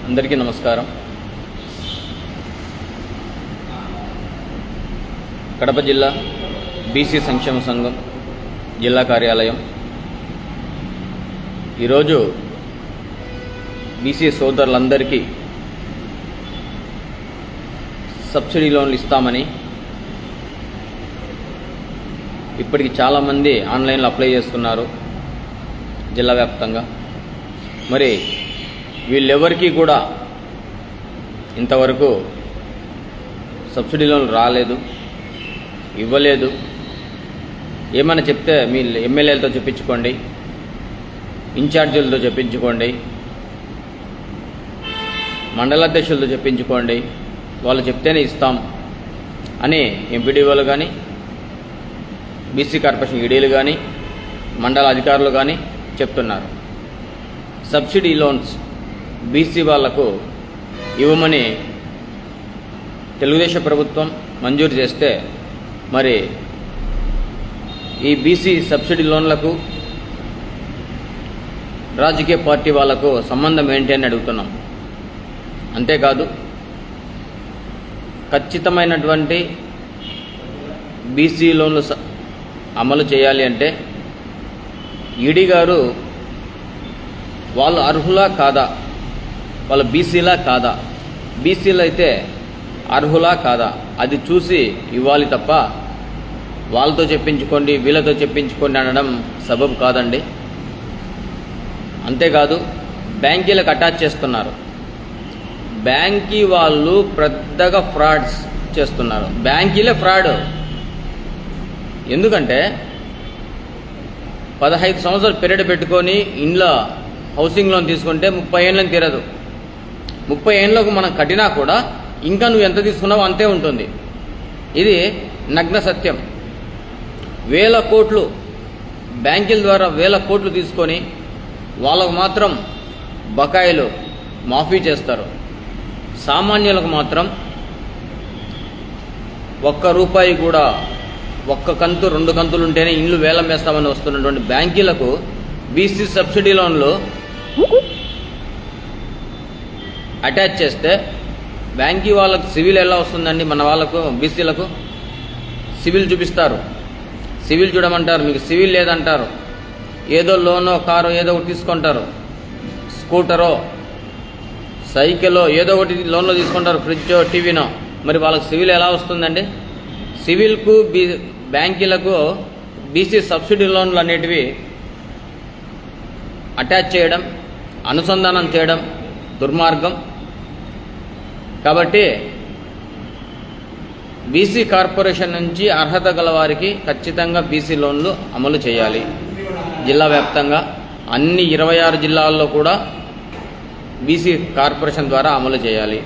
అందరికీ నమస్కారం. కడప జిల్లా బీసీ సంక్షేమ సంఘం జిల్లా కార్యాలయం ఈరోజు బీసీ సోదరులందరికీ సబ్సిడీ లోన్లు ఇస్తామని ఇప్పటికి చాలామంది ఆన్లైన్లో అప్లై చేసుకున్నారు జిల్లా వ్యాప్తంగా. మరి వీళ్ళెవరికీ కూడా ఇంతవరకు సబ్సిడీ లోన్లు రాలేదు, ఇవ్వలేదు. ఏమైనా చెప్తే మీ ఎమ్మెల్యేలతో చెప్పించుకోండి, ఇన్ఛార్జీలతో చెప్పించుకోండి, మండలాధ్యక్షులతో చెప్పించుకోండి, వాళ్ళు చెప్తేనే ఇస్తాం అని ఎంపీడీఓలు కానీ, బీసీ కార్పొరేషన్ ఈడీలు కానీ, మండల అధికారులు కానీ చెప్తున్నారు. సబ్సిడీ లోన్స్ బీసీ వాళ్లకు ఇవ్వమని తెలుగుదేశం ప్రభుత్వం మంజూరు చేస్తే మరి ఈ బీసీ సబ్సిడీ లోన్లకు రాజకీయ పార్టీ వాళ్లకు సంబంధం ఏంటి అని అడుగుతున్నాం. అంతేకాదు, ఖచ్చితమైనటువంటి బీసీ లోన్లు అమలు చేయాలి అంటే ఈడీ గారు వాళ్ళు అర్హులా కాదా, వాళ్ళు బీసీలా కాదా, బీసీలు అయితే అర్హులా కాదా అది చూసి ఇవ్వాలి తప్ప వాళ్ళతో చెప్పించుకోండి వీళ్ళతో చెప్పించుకోండి అనడం సబబు కాదండి. అంతేకాదు, బ్యాంకీలకు అటాచ్ చేస్తున్నారు. బ్యాంకీ వాళ్ళు పెద్దగా ఫ్రాడ్స్ చేస్తున్నారు. బ్యాంకీలే ఫ్రాడ్. ఎందుకంటే 15 సంవత్సరాలు పీరియడ్ పెట్టుకొని ఇంట్లో హౌసింగ్ లోన్ తీసుకుంటే 30 ఏళ్ళని తీరదు. 30 ఏళ్ళకు మనం కట్టినా కూడా ఇంకా నువ్వు ఎంత తీసుకున్నావో అంతే ఉంటుంది. ఇది నగ్న సత్యం. వేల కోట్లు బ్యాంకుల ద్వారా వేల కోట్లు తీసుకొని వాళ్ళకు మాత్రం బకాయిలు మాఫీ చేస్తారు. సామాన్యులకు మాత్రం ₹1 కూడా, 1 కంతు 2 కంతులు ఉంటేనే ఇల్లు వేలం వేస్తామని వస్తున్నటువంటి బ్యాంకీలకు బీసీ సబ్సిడీ లోన్లు అటాచ్ చేస్తే బ్యాంకీ వాళ్ళకు సివిల్ ఎలా వస్తుందండి? మన వాళ్ళకు బీసీలకు సివిల్ చూపిస్తారు, సివిల్ చూడమంటారు, మీకు సివిల్ లేదంటారు. ఏదో లోనో కారో ఏదో ఒకటి తీసుకుంటారు, స్కూటరో సైకిలో ఏదో ఒకటి లోన్లో తీసుకుంటారు, ఫ్రిడ్జో టీవీనో. మరి వాళ్ళకి సివిల్ ఎలా వస్తుందండి? సివిల్కు బ్యాంకీలకు బీసీ సబ్సిడీ లోన్లు అనేటివి అటాచ్ చేయడం, అనుసంధానం చేయడం దుర్మార్గం. కాబట్టి బీసీ కార్పొరేషన్ నుంచి అర్హత గల వారికి ఖచ్చితంగా బీసీ లోన్లు అమలు చేయాలి. జిల్లా వ్యాప్తంగా అన్ని 26 జిల్లాల్లో కూడా బీసీ కార్పొరేషన్ ద్వారా అమలు చేయాలి.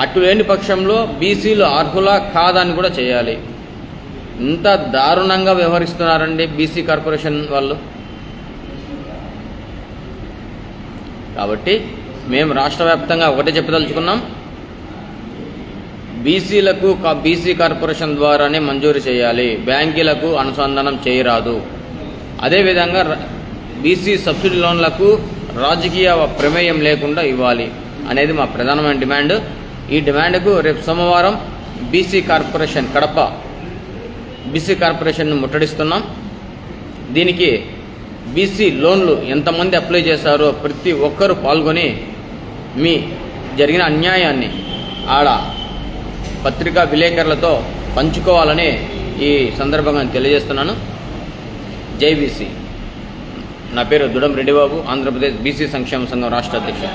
అటులేని పక్షంలో బీసీలు అర్హులా కాదని కూడా చేయాలి. ఇంత దారుణంగా వ్యవహరిస్తున్నారండి బీసీ కార్పొరేషన్ వాళ్ళు. కాబట్టి మేము రాష్ట్ర వ్యాప్తంగా ఒకటే చెప్పదలుచుకున్నాం, బీసీలకు బీసీ కార్పొరేషన్ ద్వారానే మంజూరు చేయాలి, బ్యాంకీలకు అనుసంధానం చేయరాదు. అదేవిధంగా బీసీ సబ్సిడీ లోన్లకు రాజకీయ ప్రమేయం లేకుండా ఇవ్వాలి అనేది మా ప్రధానమైన డిమాండ్. ఈ డిమాండ్కు రేపు సోమవారం బీసీ కార్పొరేషన్ కడప బీసీ కార్పొరేషన్ను ముట్టడిస్తున్నాం. దీనికి బీసీ లోన్లు ఎంతమంది అప్లై చేశారో ప్రతి ఒక్కరూ పాల్గొని మీ జరిగిన అన్యాయాన్ని ఆడ పత్రికా విలేకరులతో పంచుకోవాలని ఈ సందర్భంగా తెలియజేస్తున్నాను. జై బీసీ. నా పేరు దుడం రెడ్డిబాబు, ఆంధ్రప్రదేశ్ బీసీ సంక్షేమ సంఘం రాష్ట్ర అధ్యక్షుడు.